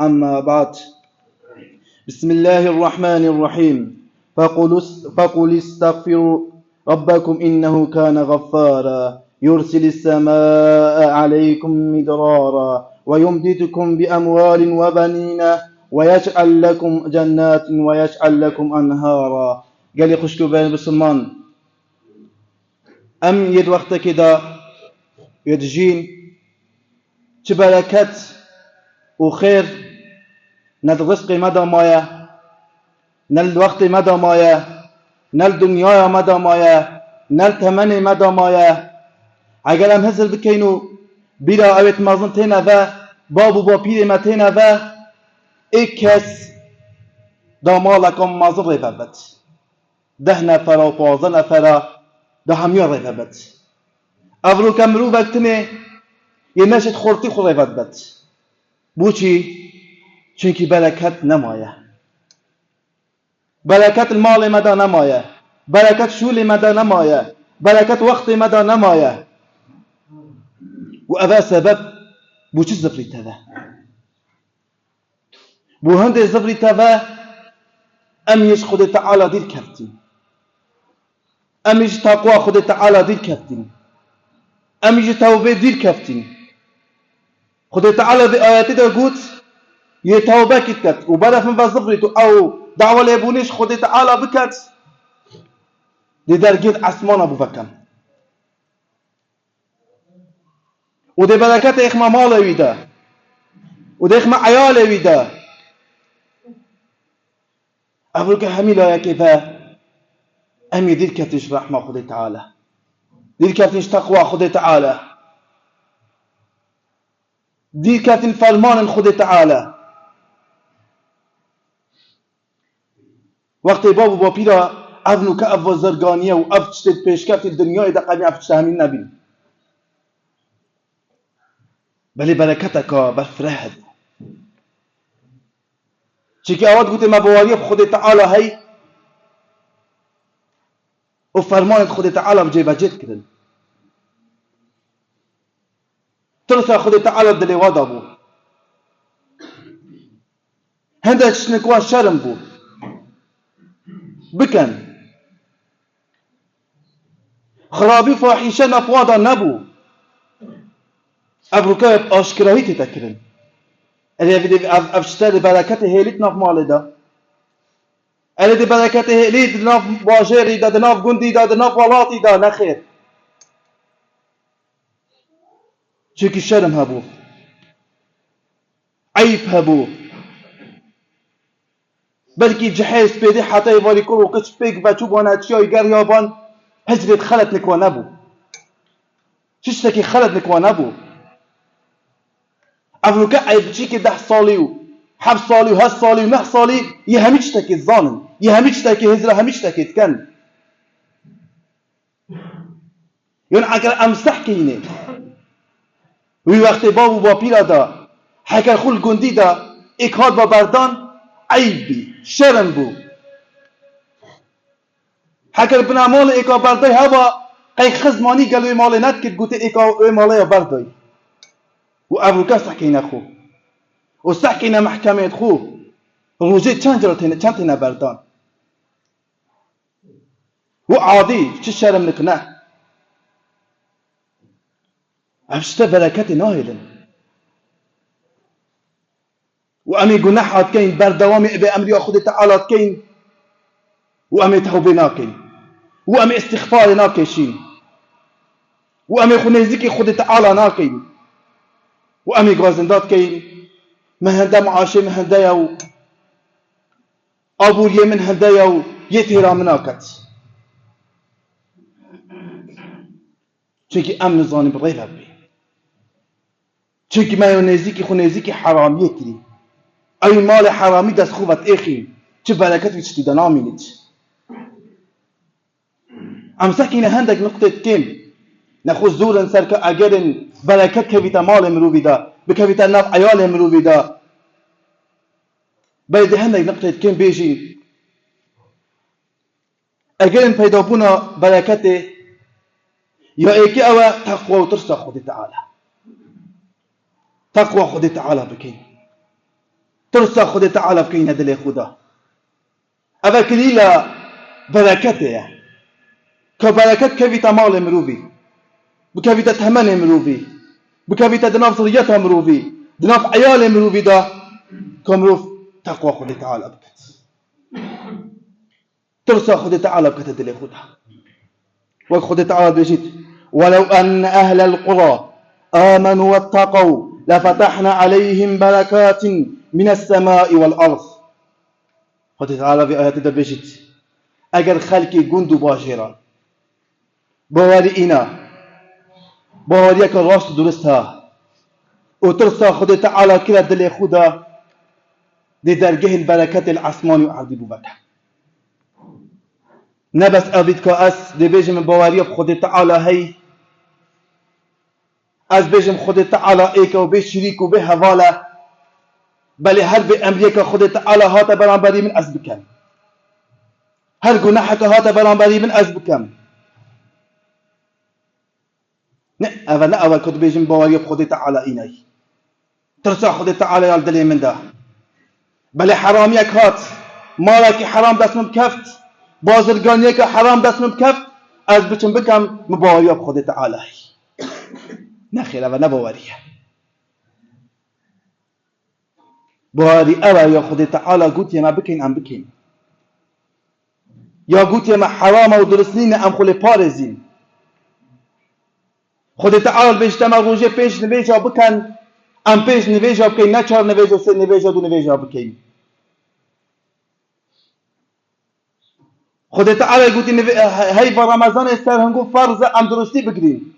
أما بعد. بسم الله الرحمن الرحيم. فقل استغفروا ربكم إنه كان غفارا يرسل السماء عليكم مدرارا ويمددكم بأموال وبنين ويجعل لكم جنات ويجعل لكم أنهارا. قال لي خشكوا بين بسلمان أم يد وقت كده يدجين تبركت وخير ند رزق مدى مايا نل وقت مدى مايا نل دنيا مدى مايا نل تمني مدى مايا اگر هم هزل بكينو بلا اوت مازن تينا و بابو با پیر ما تينا و اكس دامالكم مازن رفبت 10 نفر و 15 نفر ده هميا رفبت افرو كمرو وقتنه يمشت خورتي خو رفبت بوچی چونکی برکت نمایه برکت مال مدا نمایه برکت شول مدا نمایه برکت وقت مدا نمایه و اوه سبب بو چه زفری تبه بو هنده زفری تبه امیش خود تعالی دیر کفتیم امیش تقوی خود تعالی دیر کفتیم امیش توبه دیر کفتیم خود تعالی دی آیاتی دا گوت یه توبه کت و بعد من بزفری تو او دعوه لیبونیش خود تعالی بکت دی درگیر اسمان ابو بکم و دی برکت اخما مال ویده و دی اخما عیال ویده اول که همین لایه که امی دیر کتش رحمه خود تعالی دیر کتش تقوی خود تعالی دیر کتن فرمان خود تعالی وقتی بابو با پیرا اونو که افو زرگانیه و افتشت پیشکفت دنیای دقیقی افتشت همین نبین بلی برکتك بفرهد چیکه اواد گوته مبواریب خود تعالی هی و فرمان خود تعالی بجای بجید کرن ترسا خود تعالی دلی وادا بو هنده چشنکوان شرم بو بکن خرابی فاحیشه نفوادا نبو ابروکه آشکراهی تتکرن الی افشتر برکت هیلیت ناف مالی دا الی دی برکت هیلیت ناف باجری دا ناف گندی دا ناف والاتی دا نخیر چونکی شرم هبو عیب هبو بلکی جحیس پیدی حتی والی کرو قچ پیک بچو باند چیای گر یابان هجرت خلط نکوا نبو چشتکی خلط نکوا نبو افروکه عیب چی که 10 سالی و 7 سالی و 8 سالی و 9 سالی یه همیچ تکی زانن یه همیچ تکی هزره همیچ تکی تکن یون اگر امسح کینه وی وقتی بابو با پیرا دا حکر خول گندی دا اکهاد با بردان عیب بی شرم بو حکر بنامال اکا بردای هوا قی خزمانی گلوی مال ند کد گوته اکا مالی بردای و افروکه سحکینه خو و سحکینه محکمت خو روزه چند تینه بردان و عادی چه شرم نکنه افشته برکت ناهلن و امی گناحات کین بردوام به امری خود تعالی کین و امی توبه ناکین و امی استغفار ناکشین و امی خونیزی خود تعالی ناکین و امی گازندات کین مهنده معاشه مهنده یو آبوریه من هنده یو یه تیرام ناکت چونکه امن زانی بغیر بی چونکه مایونیزی که خونیزی که حرامیه کری ای مال حرامی دست خوبت ایخی چه برکتی چتی دنامینید امسک اینه هندک نقطه کم نخو زورن سر که اگرن برکت کویتا مال مروی دا بکویتا ناف عیال مروی دا باید هندک نقطه کم بیجین اگرن پیدا بونا برکت یا ایکی اوه تقوی و ترس خود تعالی تقوی خود تعالی بکن ترسا خود تعالی بکەینە دلێ خدا. ئەvە کلیلە بەرەکەتەیە کە بەرەکەت کەویتە ماڵێ مرۆڤی، بکەویتە تەمەنێ مرۆڤی، بکەویتە دناو زڕیەتە مرۆڤی، دناو عەیالێ مرۆڤیدا کە مرۆڤ تەقوا خودی تعالی بکات، ترسا خودی تعالی بکەتە دلێ خدا. وەک خودی تعالی دەژیت ولو أن أهل القرى آمنوا واتقوا لفتحنا عليهم بركات من السماء والأرض. خودی تعالی في آيات دەبێژیت ئەگەر خەڵکی گوند و باژێرە باوەری ئینە، باوەریەکە ڕاست و دروستە و ترسا خودی تعالی کرا دلێ خدا دي درجه البركات العثماني وعرضي بوبكه نبس أبيت كأس دي بيجم بواريه بخد تعالى هي از بيجم خد تعالى ايك وبي شريك وبي هواله بل هرب أمريكا خد تعالى هات برانبري من أزبكم، هر جناحك هات برانبري من أزبكم. لا أول كنت بيجم بواريه بخد تعالى إناي ترسا خد تعالى يالدلي من ده بله حرامیک هات مالکی حرام دست من کفت بازرگانیک حرام دست من کفت از بچم بکم مباوری اب خود تعالی نخیره و نباوریه باوری اوه یا خود تعالی گوتی ما بکن ام بکن یا گوتی ما حرام و درستنین ام خل پارزین خود تعالی بجتما روژه پیش نویجا بکن ام پیش نویجا بکن نه چار نویجا سه نویجا دو نویجا بکن. خود تعالی گوتی هی با رمضان استر هنگو فرض ام درستی بگیریم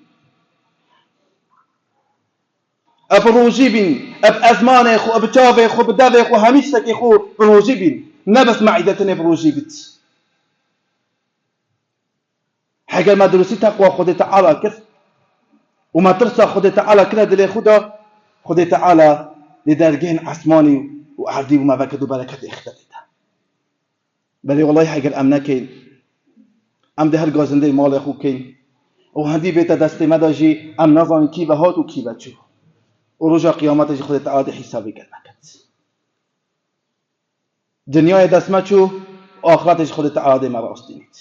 اب روجی بین اب ازمان خو اب چاوه خو بدوه خو همیش سکی خو روجی بین نه بس معیدتنه بروجی بیت حاجه ما درستی تقوى خود تعالی کرد و ما ترسى خود تعالی کرد دل خدا خود تعالی لدرجه عثماني وعردي وما بكدو بركة اختلطه بله والله حاجه ام نکین ام ده هر گازنده مال خو کین و هندی بیت دست مداجی ام نظام کی بهات و کی بچو و رجا قیامتش خود تعالی حسابی کرد دنیای دست مچو آخرتش خود تعالی مراستینید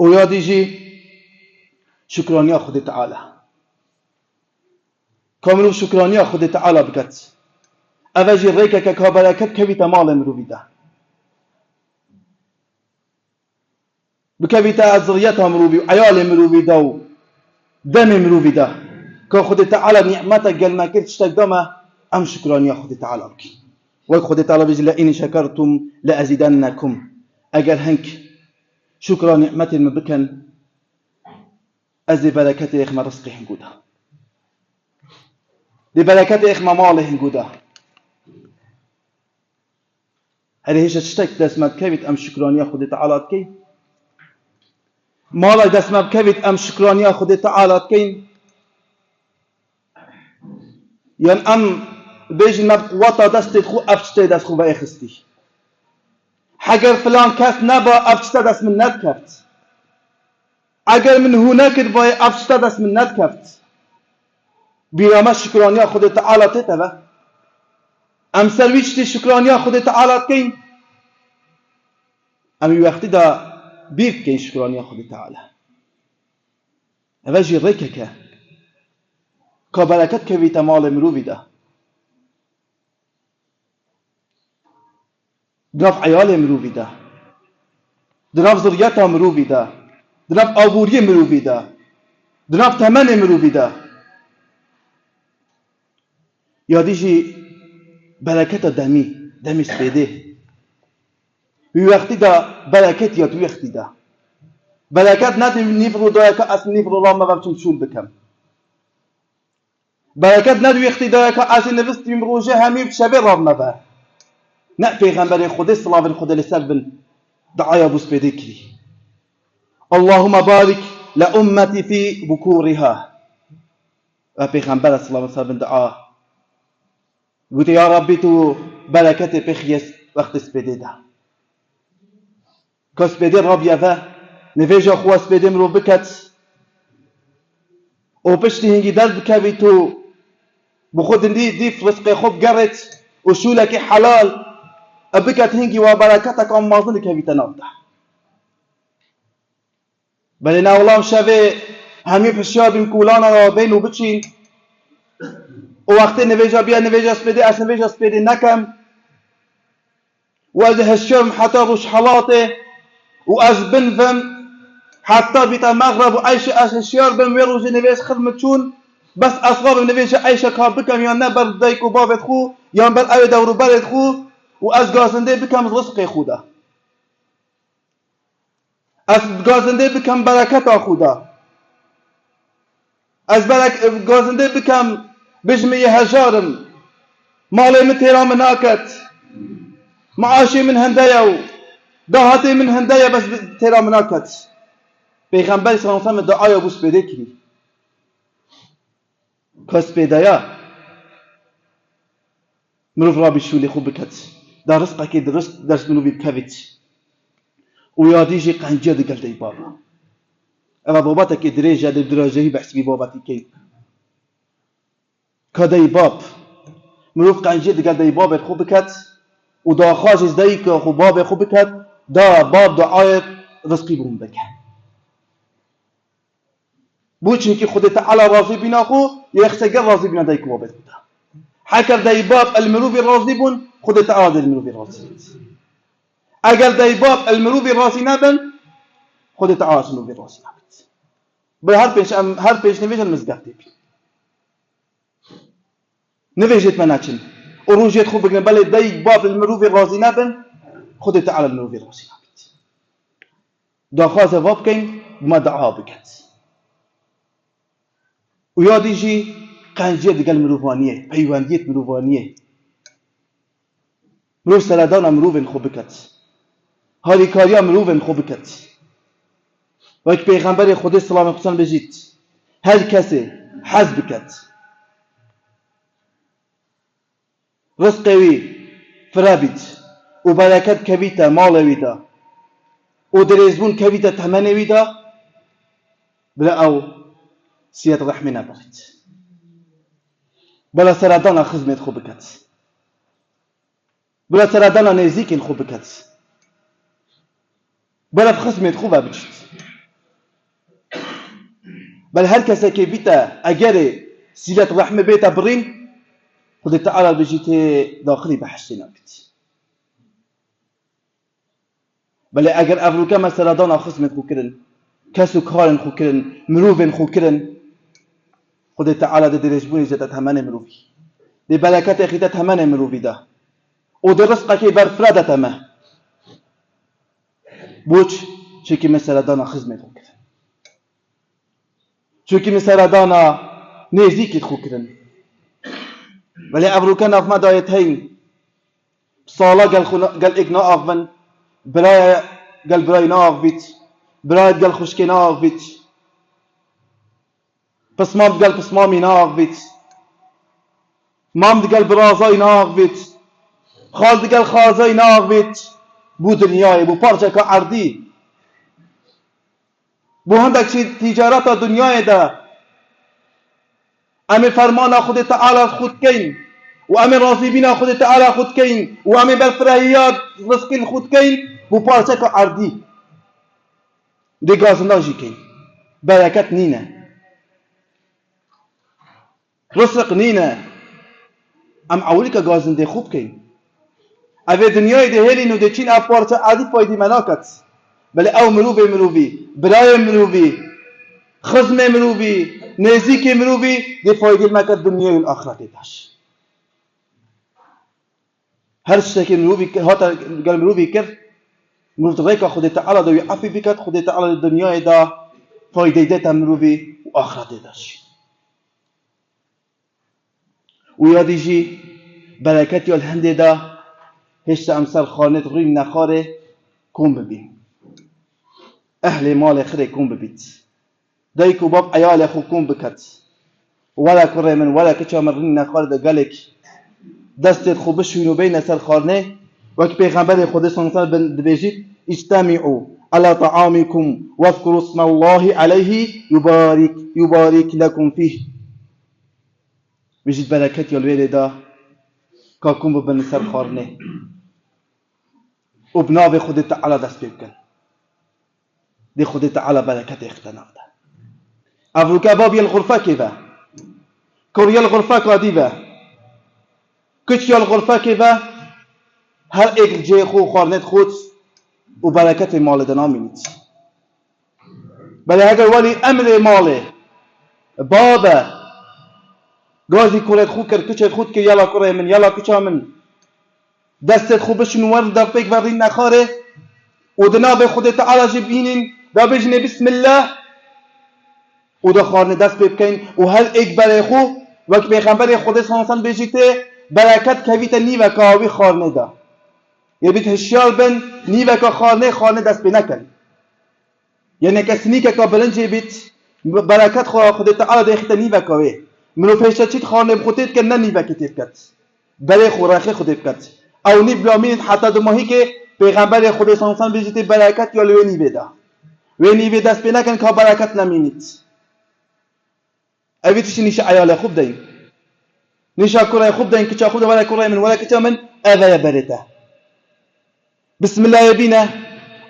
و یادیجی شکرانیا خود تعالی کاملو شکرانیا خود تعالی بکت اوجی ریکه که برکت کوی تمال مرو بیده بكبيتا ذريتها مروبي وعيال مروبي دو دم مروبي ده كان خد تعالى نعمتك قال ما كنت تقدمها ام شكرا يا خد تعالى بك وخد تعالى بيجي لئن شكرتم لازيدنكم اجل هنك شكرا نعمتي المبكن ازي بركتي اخ ما رزقي هنقوده دي بركتي اخ ما مالي هنقوده هل هيش تشتك دسمت كبيت ام شكرا يا خد تعالى بك مالا دست ما بکوید ام شکرانیا خود تعالی کن یعنی ام بیجن ما قوتا دست خو افشته دست خو بای خستی اگر فلان کس نبا افشته دست من ند کفت اگر من هو نکرد بای افشته دست من ند کفت بیرامه شکرانیا خود تعالی تتبه ام سرویچتی شکرانیا خود تعالی کن امی وقتی دا بيك كي شكراني يا خدي تعالى أبجي ريكك كبركتك في تمال مروبي ده دناف عيال مروبي ده دناف ذريتها مروبي ده دناف أبوري مروبي ده دناف تمن مروبي ده ياديجي بركته دمي سبيده وقتی دا برکت یا تو وقتی دا برکت ندی نیفرو دایا که اصل نیفرو را مغبچم شون بکم برکت ندی وقتی دایا که اصل نفستی مروجه همین شبه را مبه نه پیغمبر خود صلاة خود لسر بن دعایا بوس پیده کری اللهم بارك لأمتي في بكورها و پیغمبر صلاة لسر بن دعا گوت یا ربی تو برکت بخیست وقت سپیده ده کس بده رابیه و نویجا خواست بده مرو بکت و پشتی هنگی درد بکوی تو بخود دی فرسق خوب گرد وشولك حلال أبكت هنجي وبركتك أم مازنك هبي تنافده بل ناولام شوه همي بشيا بمكولانا را بين وبتشين ووقت نویجا بیا نویجا سپیده اش نویجا سپیده نکم و از هشم حتی روش حالاته و از بنفم حتی بیتا مغرب و عیش از هشیار بم ویروز نویج خدمت چون بس اصغاب نویج عیش کار بکم یا نه بر دایک و بابت خو یا بر اوی دور برد خو و از گازنده بکم رزق خودا از گازنده بکم برکت خودا از گازنده بکم بجمع هجارم مالي من تيرا مناكت معاشي من هندايا دهاتي من هندايا بس تيرا مناكت پیغمبر صلی الله علیه و سلم دعای ابو سپیده کردی که سپیده‌یا مروف را بشولی خوب بکت در رزقه که درست درست منو بکوید و یادیجی قنجه دگل دی بابا اما باباتا که دریجه دی دراجهی بحثی باباتی که که دی باب مروف قنجه دگل دی باب خوب بکت و دا خواجز دی که خوب باب خوب بکت دا باب دعای رزقی بون بکت بوچه که خود تعالی راضی بینا خو یخسگر راضی بینا دای کوابت بودا حکر دای باب المروبی راضی بون خود تعالی المروبی راضی بید اگر دای باب المروبی راضی نبن خود تعالی المروبی راضی نبید بل هر پیش نویجن مزگفتی بید نویجت مناچن و روجیت خوب بگن بله دای باب المروبی راضی نبن خود تعالی المروبی راضی نبید دا خواست واب کن بما دعا بکت و یادیجی قنجه دگل مروفانیه پیوندیت مروفانیه مروف سردان مروفن خوب بکت هاریکاریا مروفن خوب بکت و یک پیغمبر خود سلام خصوصا بجید هر کسی حز بکت رزقوی فرابید و برکت کویتا مالوی دا و دریزبون کویتا تمنوی دا بلا او سیات رحمی نبرید بلا سردان خدمت خوب بکت بلا سردان نزیکین خوب بکت بلا خدمت خوب بچید بل هر کسی که بیتا اگر سیات رحمی بیتا برین خود تعالی بجیت داخلی بحشتی نبید بل اگر افروکا ما سردان خدمت خوب کرن کسو کارن خوب کرن مروفن خوب کرن خود تعالی ده درجبونی زده تمن مروفی ده برکت اخیده تمن مروفی ده و ده رزقه که برفرده تمه بوچ چونکه مثل دانا خدمت خود کرن چونکه مثل دانا نزیکت خود کرن ولی ابروکن اف مدایت هین سالا گل اگنا آفن برای نا آفید برای گل خوشکی نا آفید پس مام دقل پس مامي ناغبت مام دقل برازاي ناغبت خال دقل خازاي ناغبت بو دنیای بو پارچه که عردی بو هندک تجارت دنیای ده امی فرمان خود تعالی خود کن و امی راضی بینا خود تعالی خود کن و امی برفرهیات رزق خود کن بو پارچه که عردی دی گازنداجی کن برکت نینه رزق نینه ام اولی که گازنده خوب کن اوه دنیای ده هلینو ده چین اف پارچه عادی پایدی مناکت بله او مروبی برای مروبی خزم مروبی نزیک مروبی ده فایده مکد دنیای الاخرت داشت هر چیزی که مروبی کرد مروبی که خود تعالی دوی عفی بکد خود تعالی دنیای ده فایده ده تا مروبی و آخرت داشت و یادیجی برکتی الهنده ده هشت امسال خانت روی نخاره کن ببین اهل مال خیره کن ببید دایکو باب ایال خو کن بکد ولا کره من ولا کچا من روی نخاره ده گلک دستت خو بشوینو بین سر خارنه وک پیغمبر خود سنتر بجید اجتمعوا على طعامكم واذكروا اسم الله عليه يبارك لكم فيه بجید برکت یا الویل دا کاکون ببن سر خارنه و بناو خود تعالی دست بکن دی خود تعالی برکت اختناف ده افرو که بابی الغرفه که به کوری الغرفه که به کچی الغرفه که به هر ایک جه خو خارنت خود و برکت مال دنا مینید بله اگر ولی امر ماله بابا گازی کورت خود کرد کچت خود که یلا کوره من یلا کچا من دستت خوبش نور در پیک ورین نخاره و دنا به خود تعالی جبینین دا بجنه بسم الله و دا خارن دست بکن و هر ایک برای خو وقت پیغمبر خود صلی الله علیه و بجیته برکت کویت نیو کاوی خارنه دا یه بیت هشیار بن نیو کا خارنه دست بنکن یعنی کسی که بلنجی بیت برکت خود تعالی دیخت نیو کاوی منو پیشت چیت خارنه بخوتید که نه نیو کتید کت برای خوراخی خودت کت او نیب بیامین حتی دو ماهی که پیغمبر خود صلی الله علیه و بجیته برکت یا لوی نیو دا و نیو دست بنکن که برکت نمینید اویتش نیشه عیال خوب دین نیشه کرای خوب دین که چا خود ولا کرای من ولا کچا من اوه برته بسم الله يبينا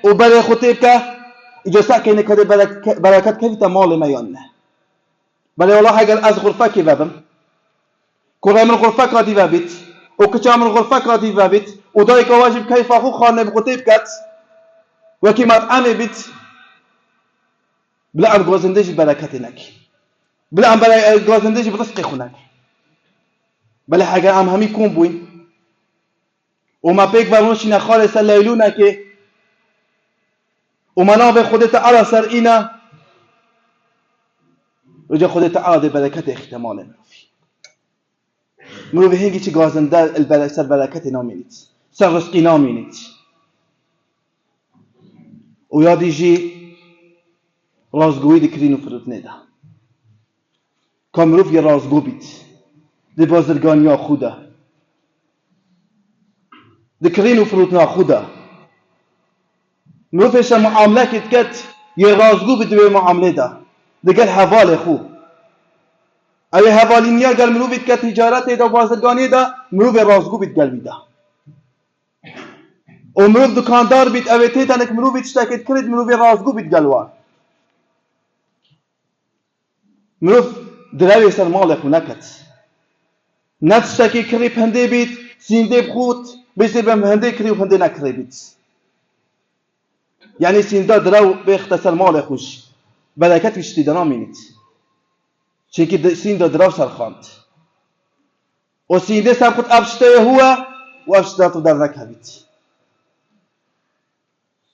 وبرا خطيبك اجا كاين كده بركات كيف مال ما يونه بل والله حاجه از غرفك بابم كره من غرفك دي بابت وكچا من غرفك دي بابت ودايك واجب كيف اخو خانه بخطيبك وكما عم بيت بلا ان غوزندج بركاتك بلا ان غوزندج برزق خنك بل حاجه ام همي كون بوين وما پیک برونش اینا خالص لیلونه که و منابع خود تعالی سر اینا رجا خود تعالی برکت احتمال منو هنگی چی گازنده سر برکت نامینید سر رزقی نامینید و یادی جی رازگویی دکرین و فرد نده کامروف یه رازگو بید دی بازرگانی خوده دکرین و فروتنا خودا مروفش معامله کت یه رازگو بدوی معامله دا دگل حوال خو اوی حوالی نیا گل مروفت کت تجارت دا بازرگانی دا مروف رازگو بدگل بیدا و مروف دکاندار بید اوی تیتانک مروفت شتاکت کرد مروف رازگو بدگل وار مروف دراوی سر مال خو نکت نتشتاکی کری پنده بید سینده بخود بيصير بهم هندي كري وهندي نكري بيت يعني سيندا دراو بيختصر مال خوش بركات وشتي دنا مينيت شيكي سيندا دراو سرخانت و سيندا سرخوت ابشته هو وابشته در نكبيت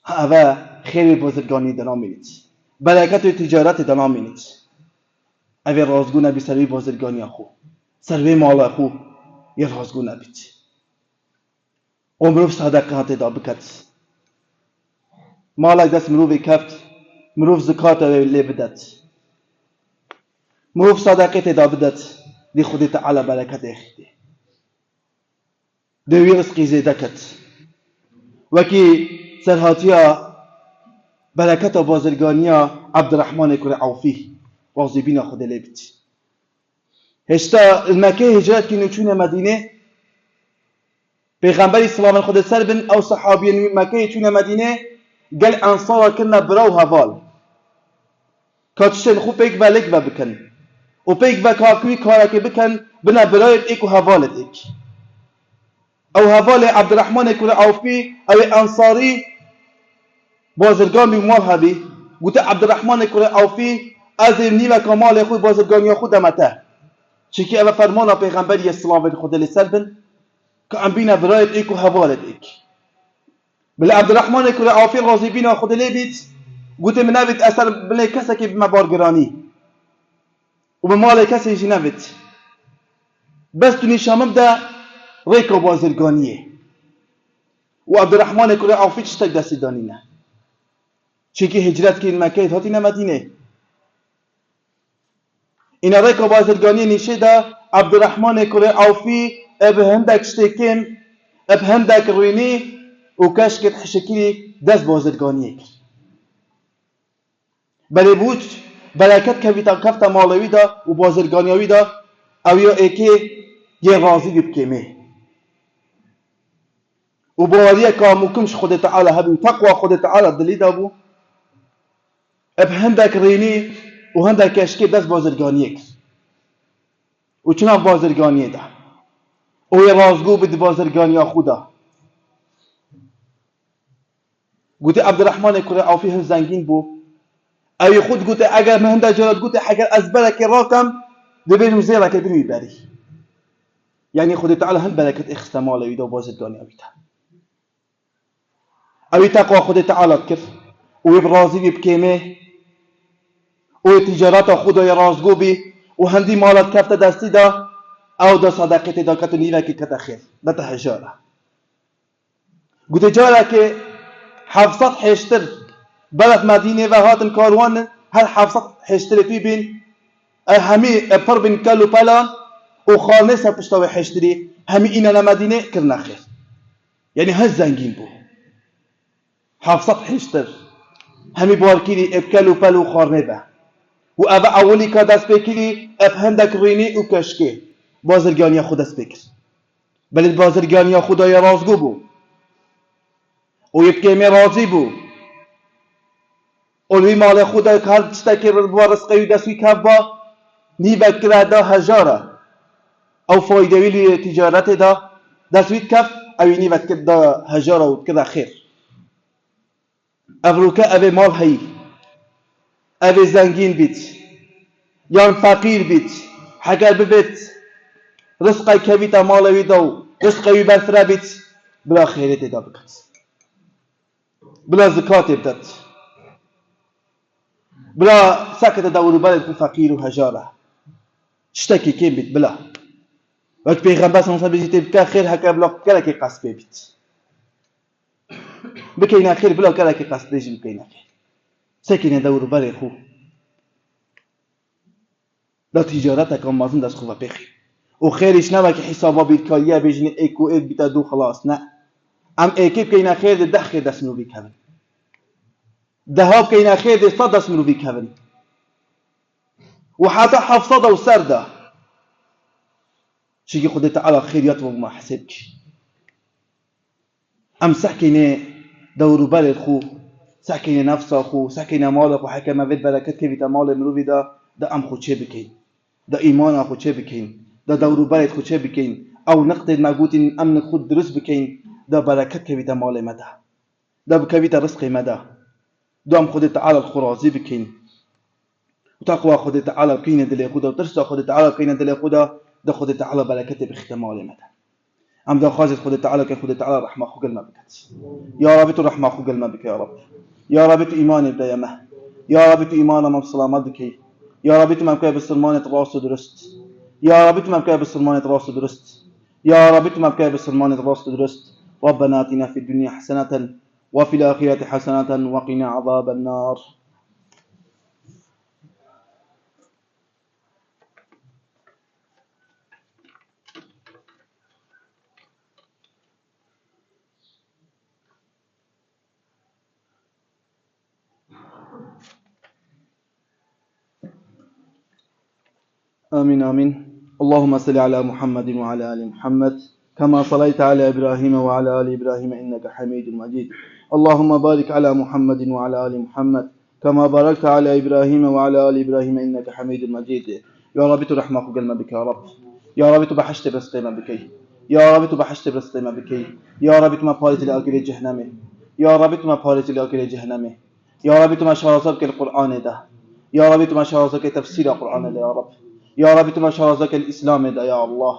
هذا خير بزرگانی دنا مينيت بركات تجارت دنا مينيت اوی رازگو نبی سروی بزرگانی خو سروی مال خو یه رازگو نبید و مروف صدقات دا بکت مالک دست مروفی کفت مروف زکات لی بدت مروف صدقات دا بدت دی خودی تعالی برکت اخیده دوی رزقی زیده کت وکی سرهاتیا برکت و بازرگانیا عبدالرحمن کره عوفی واضبین خود لی بید هشتا المکه هجرت که نچون مدینه پیغمبر اسلام خود سر بن او صحابی مکه چون مدینه قال انصار كنا براو هوال کاتشن خوب پیک بالک بکن و پیک بکاکوی کارک بکن بنا برایت ایک و هوالت ایک او هوال عبدالرحمن کل عوفی او انصاری بازرگان بیمار هبی گوت عبدالرحمن کل عوفی از نیو کمال خود بازرگانی خود دمته چکی او فرمان پیغمبر اسلام خود سر بن که ام بینا برایت ایک و حوالت ایک بل عبدالرحمن کل عافی راضی بینا خود لی بیت گوته من نبید اثر بلی کسی که بمبارگرانی و بمال کسی جی نبید بس تو نیشامم ده ریک و بازرگانیه و عبدالرحمن کل عافی چشتک دستی دانینه چیکی هجرت که این مکه هاتی نمدینه این ریک و بازرگانی نیشه ده عبدالرحمن کل عافی اب هندك شتكين اب هندك رويني وكاشكت حشكيلي دست بازرگانيك بله بود برکت کفتا مالوی دا و بازرگانیوی دا او یا ایکی یه غازی بکمه و باوری کاموکمش خود تعالی هبی و تقوى خود تعالی دلی دابو اب هندک رینی و هندک کشکی دست بازرگانیه کر و چنان بازرگانیه ده و یه رازگو بید بازرگانی خدا گوته عبدالرحمن کره آفی هم زنگین بو اوی خود گوته اگر مهنده جلد گوته اگر از برک راکم دبیرم زیره که بروی بری یعنی خود تعالی هم برکت اختمال اوی دا بازرگانی اوی ده اوی تقوى خود تعالی کر و برازی بی بکیمه و تجارت خدا یا رازگو بی و هندی مالت کفت دستی دا او دا صدقیت دا کتو نیوه که کتا خیر دا تحجاره گوته جاره که 700 حشتر بلد مدینه و هاتن کاروان هر 700 حشتر فی بین همی پر بین کل و پلان و خانه سر پشتاوی حشتری همی اینا مدینه کرنا خیر یعنی هز زنگین بو 700 حشتر همی بارکیری اب کل و پل و خانه به و اولی که دست بکری اب هندک رینی و کشکه بازرگانی خود دست بکر بلد بازرگانی خدای رازگو بو و یبکیمی راضی بو اولوی مال خدا که هر چیزی که با رزقی دستوی کف با نیبت کرده دا هجاره او فایده ویلی تجارت دا دستوی کف اوی نیبت کرده دا هجاره و کرده خیر افروکه اوی مال هی اوی زنگین بیت یا فقیر بیت حگر ببیت رزقی که بیت مال اوی دا رزقی برفره بیت بلا خیرت دا بکت بلا زکات بدت بلا سكت دورو بلد فقير وهجارة تشتكي كيف بيت بلا وقت بيغمبر صلى الله عليه وسلم بيجي خير هكا بلا كلاكي قص بيت بكينا خير بلا كلاكي قص بيجي بكينا خير سكين دورو بلد خو لا تجارتك مازن دست خوبه بخي وخيرش نبا كي حسابا بيت كاليه بيجي ايكو ايك بيتا دو خلاص نا ام ايكي بكينا خير ده خير دست منو بيكهن دهاب كينا خير ده صد دست منو بيكهن وحتى حفصده وسرده شيء خد تعالى خيريات وما حسبكش ام سحكينه دورو بال خو سحكينه نفس خو سحكينه مال خو حكمه ود بركت كيف مال مرو ده ام خو چه بكين ده ايمان خو چه بكين ده دورو بال خو چه بكين او نقد موجود امن خود درس بكين ده بركت كيف مال مده ده كيف رزق مده ده ام خد تعالى الخرازي بكين وتقوى خود تعالى بكينه دل خدا وترسى خود تعالى بكينه دل خدا ده خود تعالى بركته باختمال مده ام ده خازت خود تعالى كخود تعالى رحمه خو قلنا بكت يا رب تو رحمه خو قلنا بك يا رب يا رب تو ايمان بديمه يا رب تو ايمان ما بسلامت بك يا رب تو ممكن بسلمان راس درست يا رب تو ممكن بسلمان راس درست يا رب تو ممكن بسلمان راس درست ربنا آتنا في الدنيا حسنة وفي الآخرة حسنة وقنا عذاب النار آمين آمين اللهم صل على محمد وعلى آل محمد كما صليت على إبراهيم وعلى آل إبراهيم إنك حميد مجيد اللهم بارك على محمد وعلى آل محمد كما باركت على إبراهيم وعلى آل إبراهيم إنك حميد مجيد يا رب ترحمك قلنا بك يا رب يا رب تبحشت برسقنا بك يا رب تبحشت برسقنا بك يا رب ما بارت لأكل جهنم يا رب ما بارت لأكل جهنم يا رب ما شرزك القرآن ده يا رب ما شرزك تفسير القرآن ده يا رب يا رب تو ما شرازك الإسلام ده يا الله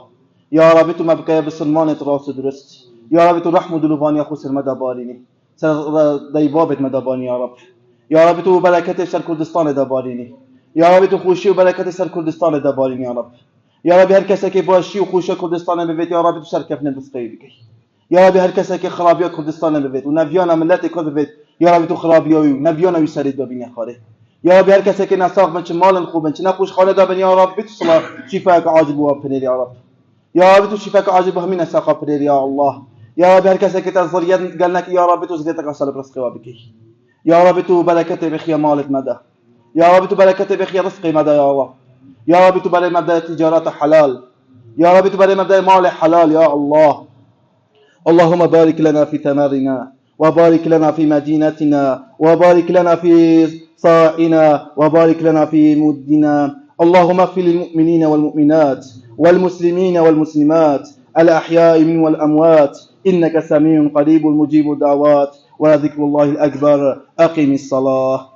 يا رب تو ما بكي بسلمان راس درست يا رب تو رحم دلوباني أخو سر مدباريني سر ديبابت مدباني يا رب يا رب تو بركة سر كردستان دباريني يا رب تو خوشي وبركة سر كردستان دباريني يا رب يا رب هر کسی که باشی و خوش کردستان ببید یا رب تو سر کفن دستی بکی یا رب هر کسی که خرابی کردستان ببید و نبیان ملت کرد ببید یا رب تو خرابی و نبیان وی سرید ببینی خاره یا رب هر کسی که نساق بنچ مال خوب بنچ نخوش خانه دا بنی یا رب تو صلاح شفاء عاجب و پنیر یا رب یا رب تو شفاء عاجب همین نساق پنیر یا الله یا رب هر کسی که تزریت قالنك یا رب تو زیت قصال برزق و بکی یا رب تو برکت بخیا مالت مده یا رب تو برکت بخیا رزق مده یا الله يا رب تبارك مبدأ تجارات حلال يا رب تبارك مبدأ مال حلال يا الله اللهم بارك لنا في ثمارنا، وبارك لنا في مدينتنا، وبارك لنا في صاعنا، وبارك لنا في مدنا. اللهم اغفر للمؤمنين والمؤمنات والمسلمين والمسلمات الأحياء منهم والأموات، إنك سميع قريب مجيب الدعوات، ولذكر الله الأكبر. أقم الصلاة.